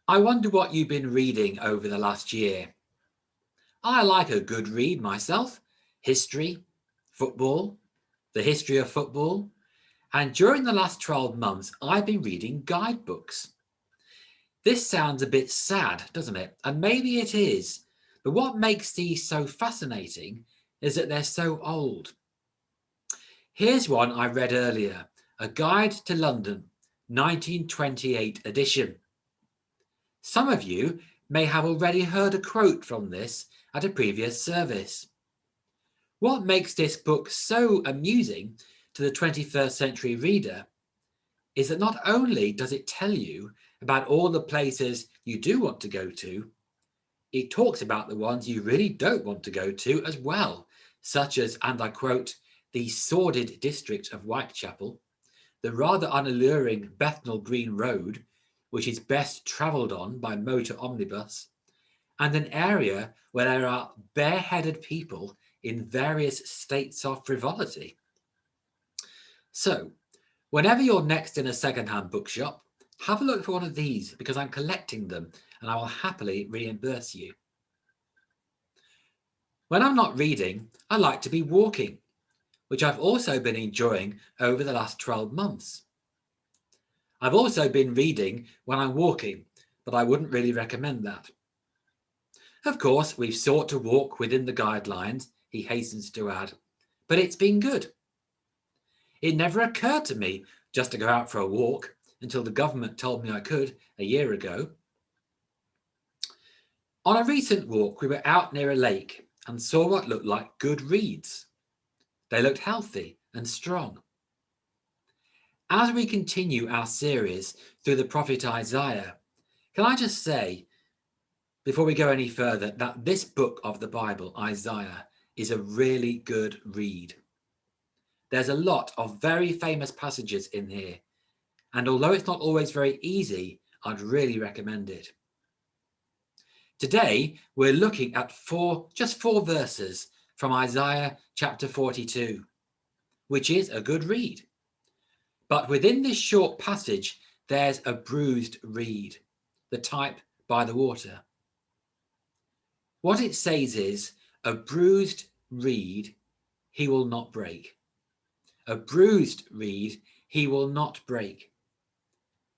I wonder what you've been reading over the last year. I like a good read myself. History, football, the history of football. And during the last 12 months, I've been reading guidebooks. This sounds a bit sad, doesn't it? And maybe it is. But what makes these so fascinating is that they're so old. Here's one I read earlier, A Guide to London, 1928 edition. Some of you may have already heard a quote from this at a previous service. What makes this book so amusing to the 21st century reader is that not only does it tell you about all the places you do want to go to, it talks about the ones you really don't want to go to as well, such as, and I quote, the sordid district of Whitechapel, the rather unalluring Bethnal Green Road, which is best travelled on by motor omnibus, and an area where there are bareheaded people in various states of frivolity. So, whenever you're next in a second-hand bookshop, have a look for one of these because I'm collecting them and I will happily reimburse you. When I'm not reading, I like to be walking, which I've also been enjoying over the last 12 months. I've also been reading when I'm walking, but I wouldn't really recommend that. Of course, we've sought to walk within the guidelines, he hastens to add, but it's been good. It never occurred to me just to go out for a walk until the government told me I could a year ago. On a recent walk, we were out near a lake and saw what looked like good reeds. They looked healthy and strong. As we continue our series through the prophet Isaiah, can I just say, before we go any further, that this book of the Bible, Isaiah, is a really good read. There's a lot of very famous passages in here, and although it's not always very easy, I'd really recommend it. Today, we're looking at just four verses from Isaiah chapter 42, which is a good read. But within this short passage, there's a bruised reed, the type by the water. What it says is, a bruised reed he will not break. A bruised reed he will not break.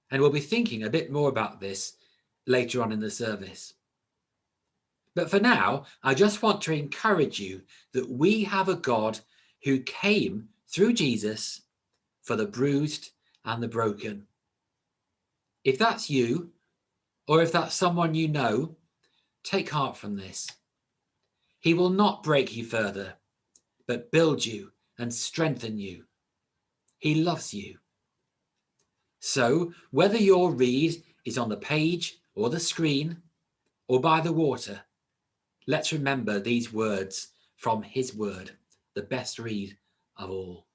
And we'll be thinking a bit more about this later on in the service. But for now, I just want to encourage you that we have a God who came through Jesus for the bruised and the broken. If that's you, or if that's someone you know, take heart from this. He will not break you further, but build you and strengthen you. He loves you. So whether your read is on the page or the screen or by the water, let's remember these words from his word, the best read of all.